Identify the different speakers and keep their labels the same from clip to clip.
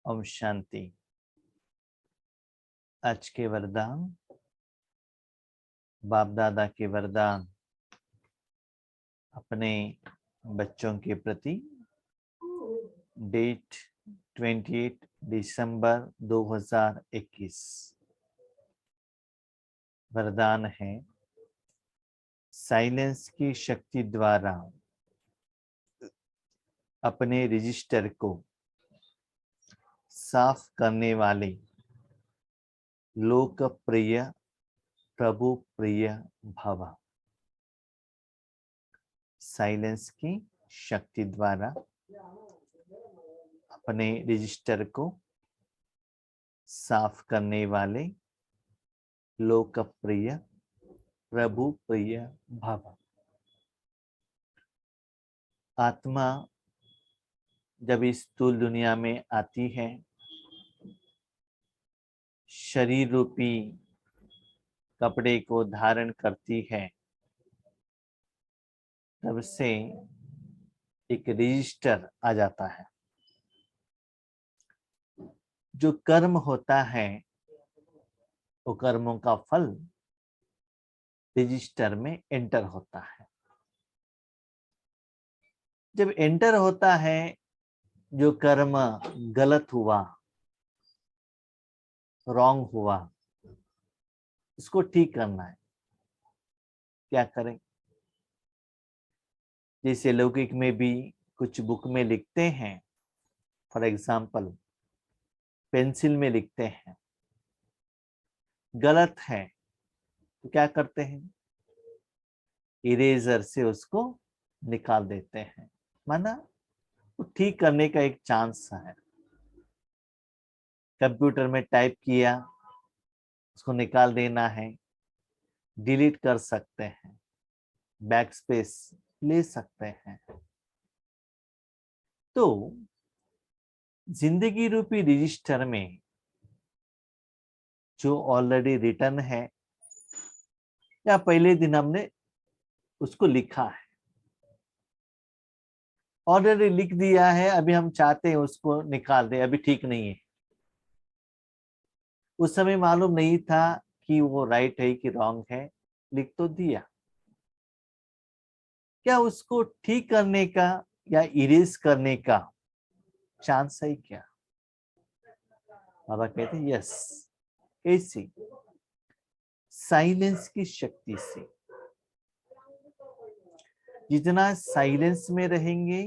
Speaker 1: ओम शांति। आज के वरदान, बाप दादा के वरदान अपने बच्चों के प्रति। डेट 28 दिसंबर 2021। वरदान है, साइलेंस की शक्ति द्वारा अपने रजिस्टर को साफ करने वाले लोकप्रिय प्रभु प्रिय भव। साइलेंस की शक्ति द्वारा अपने रजिस्टर को साफ करने वाले लोकप्रिय प्रभु प्रिय भव। आत्मा जब इस स्थूल दुनिया में आती है, शरीर रूपी कपड़े को धारण करती है, तब से एक रजिस्टर आ जाता है। जो कर्म होता है वो कर्मों का फल रजिस्टर में एंटर होता है। जब एंटर होता है, जो कर्म गलत हुआ, रॉन्ग हुआ, उसको ठीक करना है। क्या करें? जैसे लौकिक में भी कुछ बुक में लिखते हैं, फॉर एग्जाम्पल पेंसिल में लिखते हैं, गलत है तो क्या करते हैं? इरेजर से उसको निकाल देते हैं। माना वो ठीक करने का एक चांस है। कंप्यूटर में टाइप किया, उसको निकाल देना है, डिलीट कर सकते हैं, बैक स्पेस ले सकते हैं। तो जिंदगी रूपी रजिस्टर में जो ऑलरेडी रिटर्न है, या पहले दिन हमने उसको लिखा है, ऑलरेडी लिख दिया है, अभी हम चाहते हैं उसको निकाल दें, अभी ठीक नहीं है। उस समय मालूम नहीं था कि वो राइट है कि रॉन्ग है, लिख तो दिया। क्या उसको ठीक करने का या इरेज करने का चांस है क्या? बाबा कहते हैं यस। कैसी? साइलेंस की शक्ति से। जितना साइलेंस में रहेंगे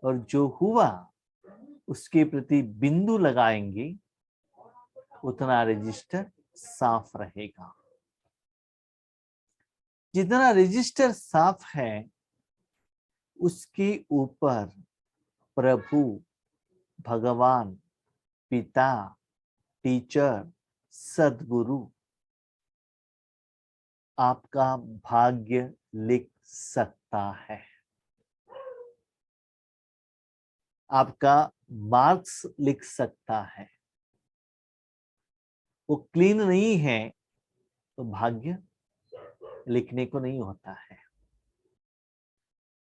Speaker 1: और जो हुआ उसके प्रति बिंदु लगाएंगे, उतना रजिस्टर साफ रहेगा। जितना रजिस्टर साफ है, उसके ऊपर प्रभु, भगवान, पिता, टीचर, सद्गुरु आपका भाग्य लिख सकता है, आपका मार्क्स लिख सकता है। वो क्लीन नहीं है तो भाग्य लिखने को नहीं होता है।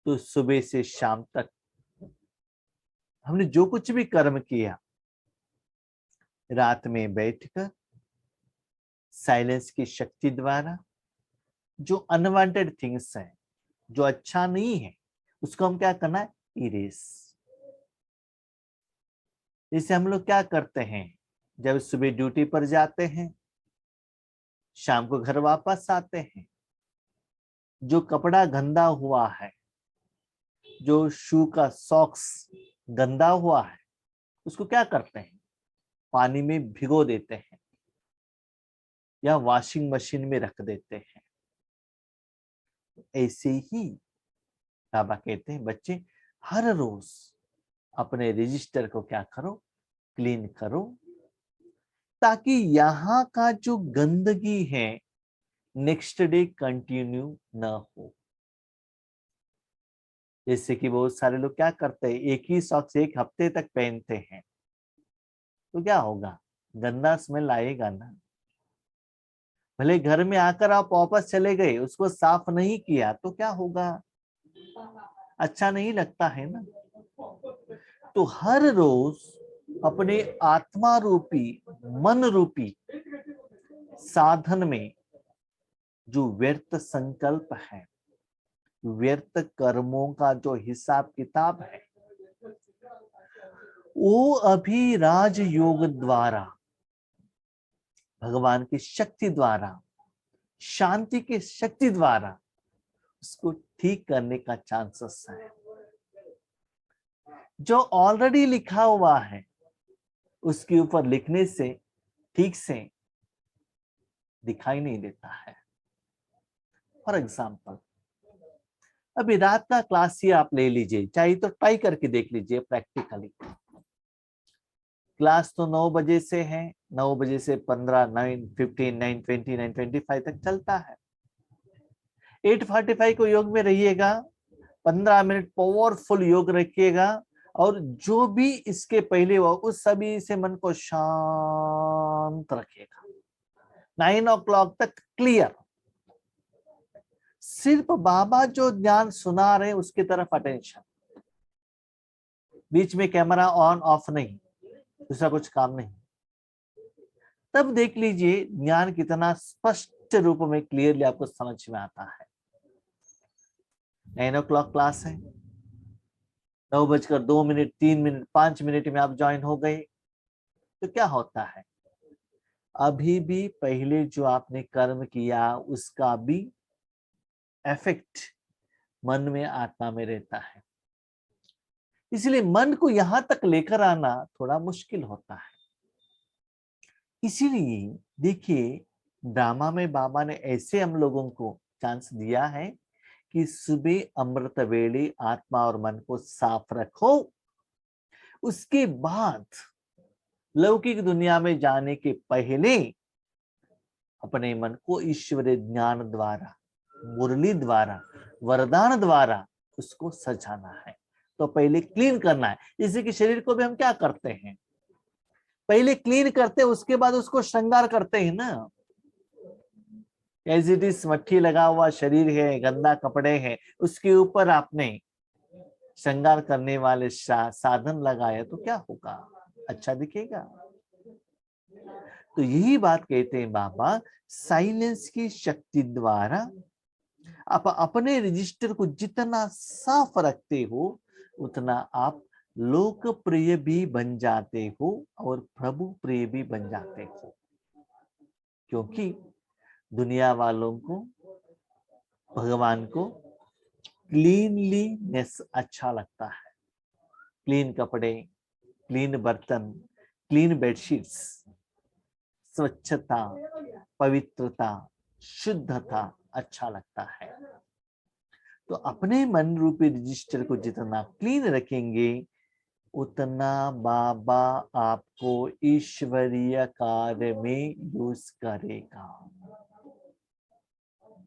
Speaker 1: तो सुबह से शाम तक हमने जो कुछ भी कर्म किया, रात में बैठकर साइलेंस की शक्ति द्वारा जो अनवांटेड थिंग्स है, जो अच्छा नहीं है, उसको हम क्या करना है? इरेज। जैसे हम लोग क्या करते हैं, जब सुबह ड्यूटी पर जाते हैं, शाम को घर वापस आते हैं, जो कपड़ा गंदा हुआ है, जो शू का सॉक्स गंदा हुआ है, उसको क्या करते हैं? पानी में भिगो देते हैं या वॉशिंग मशीन में रख देते हैं। ऐसे ही बाबा कहते हैं, बच्चे हर रोज अपने रजिस्टर को क्या करो? क्लीन करो, ताकि यहाँ का जो गंदगी है नेक्स्ट डे कंटिन्यू न हो। जैसे कि बहुत सारे लोग क्या करते हैं, एक ही सॉक्स एक हफ्ते तक पहनते हैं, तो क्या होगा? गंदा स्मेल आएगा ना। भले घर में आकर आप वापस चले गए, उसको साफ नहीं किया तो क्या होगा? अच्छा नहीं लगता है ना। तो हर रोज अपने आत्मा रूपी, मन रूपी साधन में जो व्यर्थ संकल्प है, व्यर्थ कर्मों का जो हिसाब किताब है, वो अभी राजयोग द्वारा, भगवान की शक्ति द्वारा, शांति की शक्ति द्वारा उसको ठीक करने का चांसेस है। जो ऑलरेडी लिखा हुआ है उसके ऊपर लिखने से ठीक से दिखाई नहीं देता है। फॉर एग्जाम्पल, अभी रात का क्लास ही आप ले लीजिए, चाहिए तो ट्राई करके देख लीजिए प्रैक्टिकली। क्लास तो 9 बजे से है, 9 बजे से 15, 9:15, 9:20, 9:25 तक चलता है। 8:45 को योग में रहिएगा, 15 मिनट पावरफुल योग रखिएगा, और जो भी इसके पहले हुआ उस सभी से मन को शांत रखिएगा। 9 o'clock तक क्लियर। सिर्फ बाबा जो ज्ञान सुना रहे उसकी तरफ अटेंशन, बीच में कैमरा ऑन ऑफ नहीं, दूसरा कुछ काम नहीं। तब देख लीजिए ज्ञान कितना स्पष्ट रूप में क्लियरली आपको समझ में आता है। 9 o'clock क्लास है, 9:02, 3, 5 मिनट में आप ज्वाइन हो गए, तो क्या होता है, अभी भी पहले जो आपने कर्म किया उसका भी इफेक्ट मन में, आत्मा में रहता है। इसलिए मन को यहां तक लेकर आना थोड़ा मुश्किल होता है। इसीलिए देखिए, ड्रामा में बाबा ने ऐसे हम लोगों को चांस दिया है कि सुबह अमृत वेले आत्मा और मन को साफ रखो, उसके बाद लौकिक दुनिया में जाने के पहले अपने मन को ईश्वरीय ज्ञान द्वारा, मुरली द्वारा, वरदान द्वारा उसको सजाना है। तो पहले क्लीन करना है। जैसे कि शरीर को भी हम क्या करते हैं, पहले क्लीन करते हैं, उसके बाद उसको श्रृंगार करते हैं ना। एज इट इज मट्ठी लगा हुआ शरीर है, गंदा कपड़े हैं, उसके ऊपर आपने श्रृंगार करने वाले साधन लगाए तो क्या होगा, अच्छा दिखेगा। तो यही बात कहते हैं बाबा, साइलेंस की शक्ति द्वारा आप अपने रजिस्टर को जितना साफ रखते हो उतना आप लोकप्रिय भी बन जाते हो और प्रभु प्रिय भी बन जाते हो। क्योंकि दुनिया वालों को, भगवान को क्लीनलीनेस अच्छा लगता है। क्लीन कपड़े, क्लीन बर्तन, क्लीन बेडशीट्स, स्वच्छता, पवित्रता, शुद्धता अच्छा लगता है। तो अपने मन रूपी रजिस्टर को जितना क्लीन रखेंगे उतना बाबा आपको ईश्वरीय कार्य में यूज करेगा।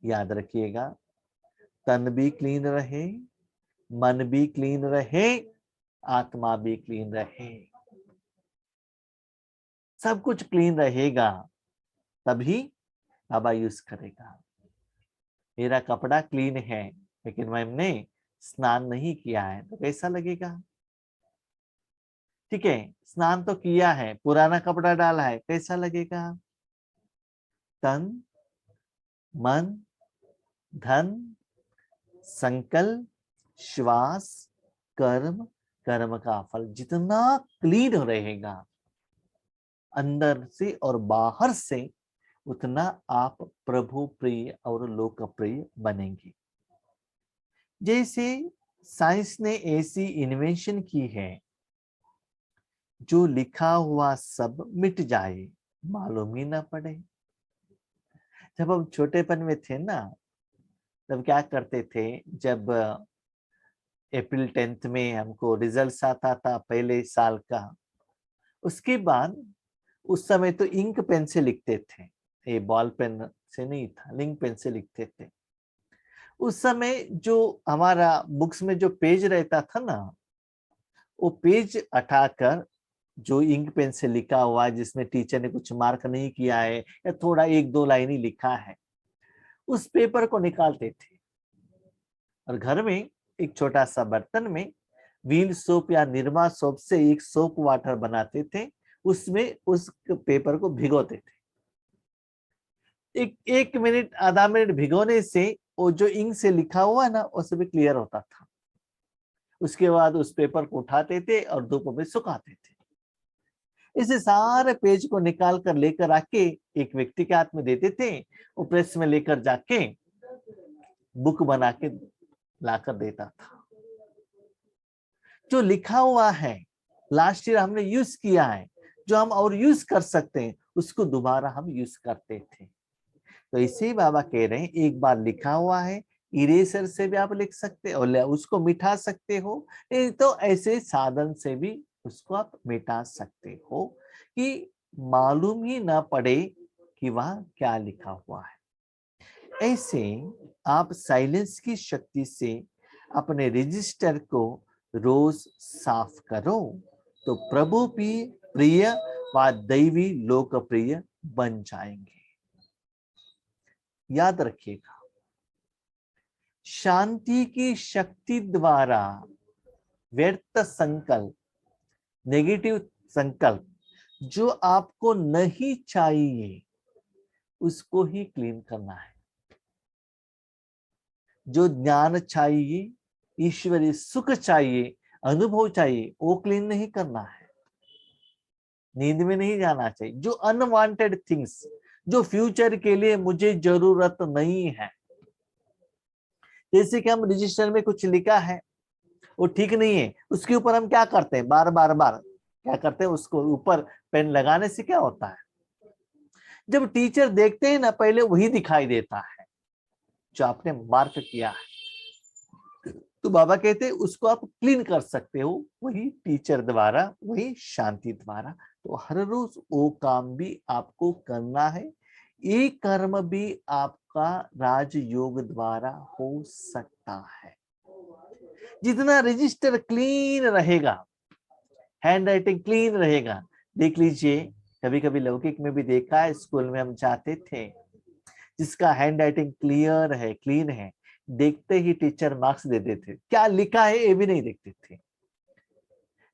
Speaker 1: याद रखिएगा, तन भी क्लीन रहे, मन भी क्लीन रहे, आत्मा भी क्लीन रहे, सब कुछ क्लीन रहेगा तभी बाबा यूज करेगा। मेरा कपड़ा क्लीन है लेकिन मैंने स्नान नहीं किया है तो कैसा लगेगा? ठीक है, स्नान तो किया है, पुराना कपड़ा डाला है, कैसा लगेगा? तन, मन, धन, संकल्प, श्वास, कर्म, कर्म का फल जितना क्लीन रहेगा अंदर से और बाहर से, उतना आप प्रभु प्रिय और लोकप्रिय बनेंगे। जैसे साइंस ने ऐसी इन्वेंशन की है जो लिखा हुआ सब मिट जाए, मालूम ही ना पड़े। जब हम छोटेपन में थे ना, तब क्या करते थे, जब अप्रैल 10th में हमको रिजल्ट आता था पहले साल का, उसके बाद उस समय तो इंक पेन से लिखते थे, ये बॉल पेन से नहीं था, इंक पेन से लिखते थे। उस समय जो हमारा बुक्स में जो पेज रहता था ना, वो पेज हटाकर जो इंक पेन से लिखा हुआ है, जिसमें टीचर ने कुछ मार्क नहीं किया है या थोड़ा 1-2 लाइन ही लिखा है, उस पेपर को निकालते थे और घर में एक छोटा सा बर्तन में व्हील सोप या निरमा सोप से एक सोप वाटर बनाते थे, उसमें उस पेपर को भिगोते थे। एक मिनट आधा मिनट भिगोने से वो जो इंक से लिखा हुआ है ना, वो सभी क्लियर होता था। उसके बाद उस पेपर को उठाते थे और धूप में सुखाते थे। इसे सारे पेज को निकाल कर लेकर आके एक व्यक्ति के हाथ में देते थे, वो प्रेस में लेकर जाके बुक बना के लाकर देता था। जो लिखा हुआ है लास्ट ईयर हमने यूज किया है, जो हम और यूज कर सकते हैं, उसको दोबारा हम यूज करते थे। तो इसे ही बाबा कह रहे हैं, एक बार लिखा हुआ है, इरेजर से भी आप लिख सकते हो और उसको मिटा सकते हो, नहीं तो ऐसे साधन से भी उसको आप मिटा सकते हो कि मालूम ही ना पड़े कि वहां क्या लिखा हुआ है। ऐसे आप साइलेंस की शक्ति से अपने रजिस्टर को रोज साफ करो, तो प्रभु भी प्रिय व दैवी लोकप्रिय बन जाएंगे। याद रखिएगा, शांति की शक्ति द्वारा व्यर्थ संकल्प, नेगेटिव संकल्प जो आपको नहीं चाहिए, उसको ही क्लीन करना है। जो ज्ञान चाहिए, ईश्वरीय सुख चाहिए, अनुभव चाहिए, वो क्लीन नहीं करना है। नींद में नहीं जाना चाहिए। जो अनवांटेड थिंग्स, जो फ्यूचर के लिए मुझे जरूरत नहीं है, जैसे कि हम रजिस्टर में कुछ लिखा है वो ठीक नहीं है, उसके ऊपर हम क्या करते हैं, बार बार क्या करते हैं, उसको ऊपर पेन लगाने से क्या होता है, जब टीचर देखते हैं ना, पहले वही दिखाई देता है जो आपने मार्क किया है। तो बाबा कहते हैं उसको आप क्लीन कर सकते हो, वही टीचर द्वारा, वही शांति द्वारा। तो हर रोज वो काम भी आपको करना है। ये कर्म भी आपका राजयोग द्वारा हो सकता है। जितना रजिस्टर क्लीन रहेगा, हैंड राइटिंग क्लीन रहेगा, देख लीजिए, कभी कभी लौकिक में भी देखा है, स्कूल में हम जाते थे, जिसका हैंड राइटिंग क्लियर है, क्लीन है, देखते ही टीचर मार्क्स दे देते थे। क्या लिखा है ये भी नहीं देखते थे।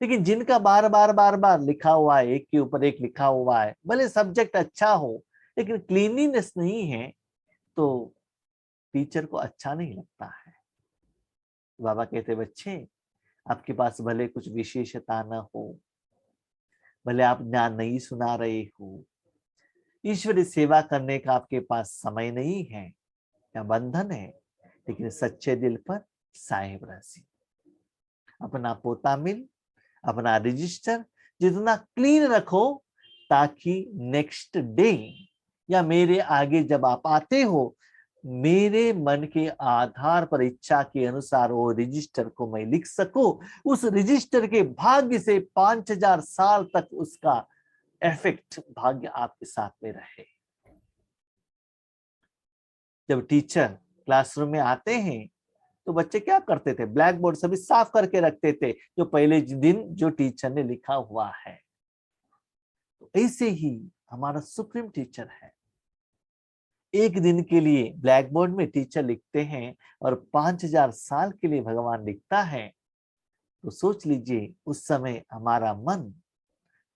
Speaker 1: लेकिन जिनका बार बार बार बार लिखा हुआ है, एक के ऊपर एक लिखा हुआ है, भले सब्जेक्ट अच्छा हो लेकिन क्लीनलीनेस नहीं है, तो टीचर को अच्छा नहीं लगता है। बाबा कहते बच्चे, आपके पास भले कुछ विशेषता न हो, भले आप ज्ञान नहीं सुना रहे हो, ईश्वरी सेवा करने का आपके पास समय नहीं है या बंधन है, लेकिन सच्चे दिल पर साहेब राशि, अपना पोता मिल, अपना रजिस्टर जितना क्लीन रखो, ताकि नेक्स्ट डे या मेरे आगे जब आप आते हो, मेरे मन के आधार पर इच्छा के अनुसार वो रजिस्टर को मैं लिख सकूं, उस रजिस्टर के भाग्य से 5000 साल तक उसका इफेक्ट, भाग्य आपके साथ में रहे। जब टीचर क्लासरूम में आते हैं तो बच्चे क्या करते थे, ब्लैक बोर्ड सभी साफ करके रखते थे, जो पहले दिन जो टीचर ने लिखा हुआ है। तो ऐसे ही हमारा सुप्रीम टीचर है। एक दिन के लिए ब्लैक बोर्ड में टीचर लिखते हैं और 5000 साल के लिए भगवान लिखता है। तो सोच लीजिए उस समय हमारा मन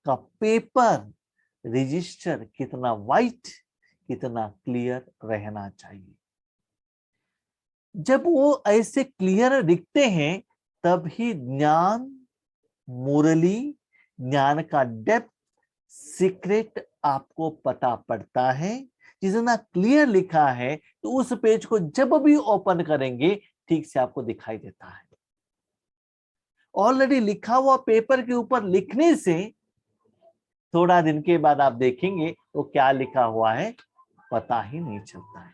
Speaker 1: का पेपर रजिस्टर कितना वाइट, कितना क्लियर रहना चाहिए। जब वो ऐसे क्लियर दिखते हैं, तब ही ज्ञान, मोरली ज्ञान का डेप्थ, सीक्रेट आपको पता पड़ता है। जितना क्लियर लिखा है, तो उस पेज को जब भी ओपन करेंगे, ठीक से आपको दिखाई देता है। ऑलरेडी लिखा हुआ पेपर के ऊपर लिखने से थोड़ा दिन के बाद आप देखेंगे वो क्या लिखा हुआ है पता ही नहीं चलता है।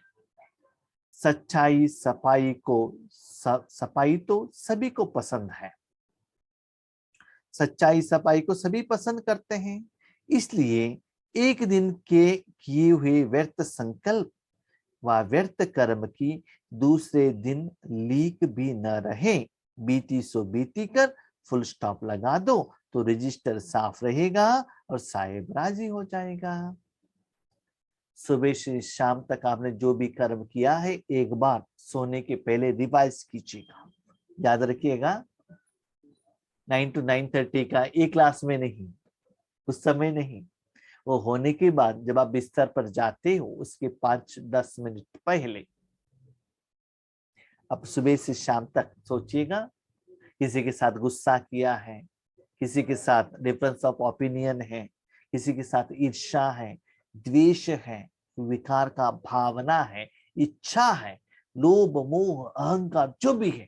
Speaker 1: सच्चाई सफाई तो सभी को पसंद है, सच्चाई सफाई को सभी पसंद करते हैं। इसलिए एक दिन के किए हुए व्यर्थ संकल्प व व्यर्थ कर्म की दूसरे दिन लीक भी न रहे। बीती सो बीती कर फुल स्टॉप लगा दो, तो रजिस्टर साफ रहेगा और साहेब राजी हो जाएगा। सुबह से शाम तक आपने जो भी कर्म किया है, एक बार सोने के पहले रिवाइज कीजिएगा। याद रखिएगा, 9 to 9:30 का एक क्लास में नहीं, उस समय नहीं, वो होने के बाद जब आप बिस्तर पर जाते हो उसके 5-10 मिनट पहले अब सुबह से शाम तक सोचिएगा, किसी के साथ गुस्सा किया है, किसी के साथ डिफरेंस ऑफ ओपिनियन है, किसी के साथ ईर्ष्या है, द्वेष है, विकार का भावना है, इच्छा है, लोभ मोह अहंकार जो भी है,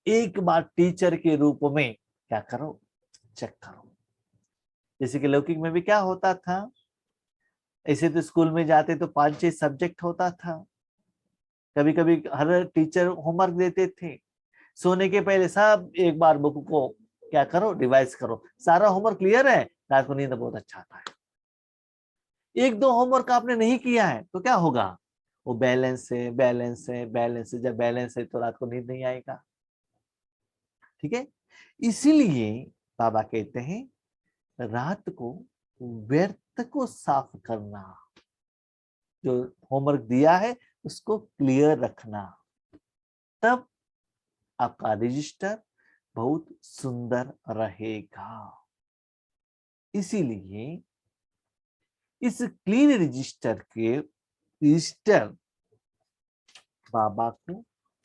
Speaker 1: एक बार टीचर के रूप में क्या करो, चेक करो। जैसे कि लौकिक में भी क्या होता था, ऐसे तो स्कूल में जाते तो 5-6 सब्जेक्ट होता था, कभी कभी हर टीचर होमवर्क देते थे, सोने के पहले सब एक बार बुक को क्या करो, रिवाइज करो, सारा होमवर्क क्लियर है, रात को नींद बहुत अच्छा आता है। 1-2 होमवर्क आपने नहीं किया है तो क्या होगा, वो बैलेंस है, बैलेंस है, बैलेंस है, जब बैलेंस है तो रात को नींद नहीं आएगा। ठीक है, इसीलिए बाबा कहते हैं रात को व्यर्थ को साफ करना, जो होमवर्क दिया है उसको क्लियर रखना, तब आपका रजिस्टर बहुत सुंदर रहेगा। इसीलिए इस क्लीन रजिस्टर बाबा को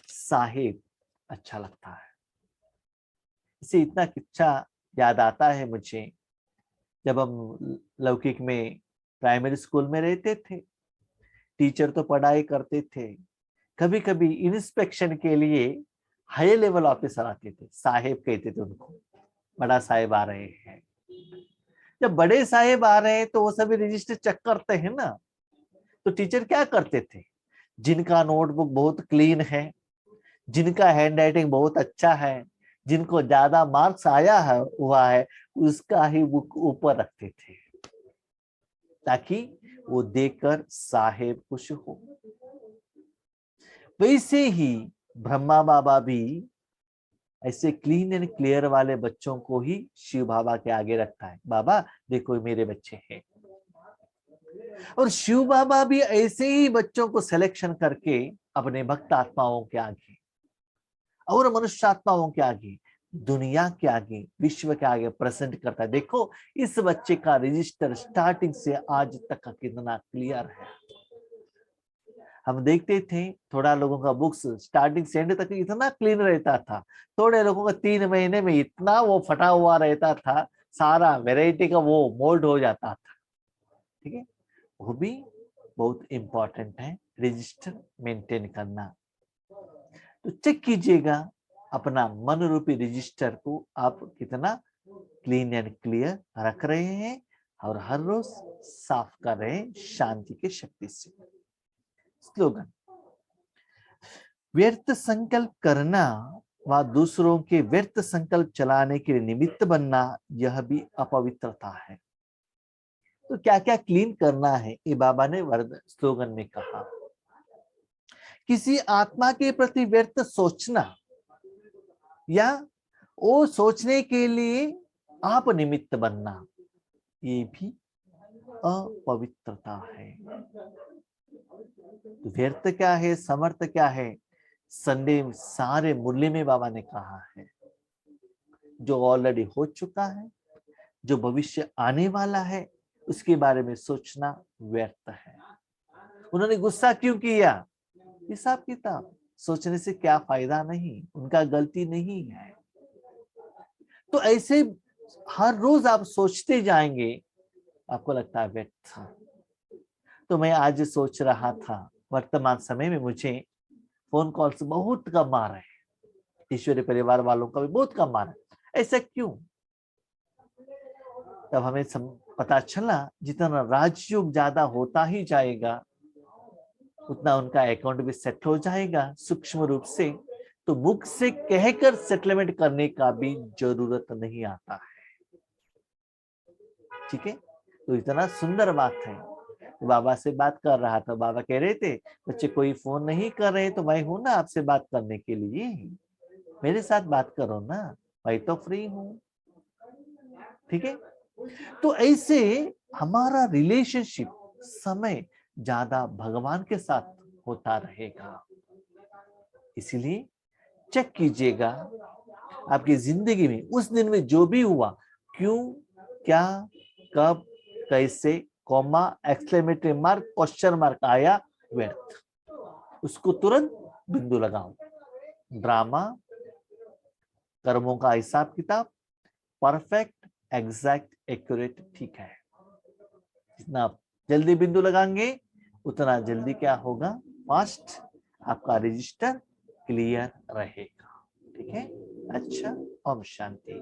Speaker 1: साहेब अच्छा लगता है। इसे इतना किस्सा याद आता है मुझे, जब हम लौकिक में प्राइमरी स्कूल में रहते थे, टीचर तो पढ़ाई करते थे, कभी कभी इंस्पेक्शन के लिए हाई लेवल ऑफिसर आते थे, साहेब कहते थे उनको, बड़ा साहेब आ रहे हैं। जब बड़े साहेब आ रहे हैं तो वो सभी रजिस्टर चेक करते हैं ना, तो टीचर क्या करते थे, जिनका नोटबुक बहुत क्लीन है, जिनका हैंड राइटिंग बहुत अच्छा है, जिनको ज्यादा मार्क्स आया है हुआ है, उसका ही बुक ऊपर रखते थे, ताकि वो देखकर साहेब खुश हो। वैसे ही ब्रह्मा बाबा भी ऐसे क्लीन एंड क्लियर वाले बच्चों को ही शिव बाबा के आगे रखता है, बाबा देखो मेरे बच्चे हैं। और शिव बाबा भी ऐसे ही बच्चों को सिलेक्शन करके अपने भक्त आत्माओं के आगे और मनुष्य आत्माओं के आगे, दुनिया के आगे, विश्व के आगे प्रेजेंट करता है। देखो इस बच्चे का रजिस्टर स्टार्टिंग से आज तक का कितना क्लियर है। हम देखते थे थोड़ा लोगों का बुक्स स्टार्टिंग से एंड तक इतना क्लीन रहता था, थोड़े लोगों का 3 महीने में इतना वो फटा हुआ रहता था, सारा वेराइटी का वो मोल्ड हो जाता था। ठीक है, वो भी बहुत इंपॉर्टेंट है रजिस्टर मेंटेन करना। तो चेक कीजिएगा अपना मन रूपी रजिस्टर को, आप कितना क्लीन एंड क्लियर रख रहे हैं और हर रोज साफ कर रहे हैं शांति की शक्ति से। स्लोगन, व्यर्थ संकल्प करना व दूसरों के व्यर्थ संकल्प चलाने के लिए निमित्त बनना, यह भी अपवित्रता है। तो क्या क्या क्लीन करना है ये बाबा ने वर्ड स्लोगन में कहा। किसी आत्मा के प्रति व्यर्थ सोचना या वो सोचने के लिए आप निमित्त बनना, ये भी अपवित्रता है। व्यर्थ क्या है, समर्थ क्या है, संडे सारे मुरली में बाबा ने कहा है, जो ऑलरेडी हो चुका है, जो भविष्य आने वाला है, उसके बारे में सोचना व्यर्थ है। उन्होंने गुस्सा क्यों किया, हिसाब किताब सोचने से क्या फायदा नहीं, उनका गलती नहीं है। तो ऐसे हर रोज आप सोचते जाएंगे, आपको लगता है व्यर्थ। तो मैं आज सोच रहा था, वर्तमान समय में मुझे फोन कॉल्स बहुत कम आ रहे हैं, ईश्वरीय परिवार वालों का भी बहुत कम आ रहा है। ऐसा क्यों? तब हमें पता चला जितना राजयोग ज्यादा होता ही जाएगा उतना उनका अकाउंट भी सेट हो जाएगा सूक्ष्म रूप से, तो मुख से कहकर सेटलमेंट करने का भी जरूरत नहीं आता है। ठीक है, तो इतना सुंदर बात है। बाबा से बात कर रहा था, बाबा कह रहे थे बच्चे कोई फोन नहीं कर रहे तो मैं हूं ना आपसे बात करने के लिए, मेरे साथ बात करो ना, मैं तो फ्री हूं। ठीक है, तो ऐसे हमारा रिलेशनशिप समय ज्यादा भगवान के साथ होता रहेगा। इसीलिए चेक कीजिएगा आपकी जिंदगी में उस दिन में जो भी हुआ, क्यों, क्या, कब, कैसे, comma, exclamatory mark, question mark आया, व्यर्थ, उसको तुरंत बिंदु लगाओ। ड्रामा, कर्मों का हिसाब किताब, परफेक्ट, एग्जैक्ट, एक्यूरेट, ठीक है। जितना आप जल्दी बिंदु लगाएंगे उतना जल्दी क्या होगा, फास्ट आपका रजिस्टर क्लियर रहेगा। ठीक है, अच्छा, ओम शांति।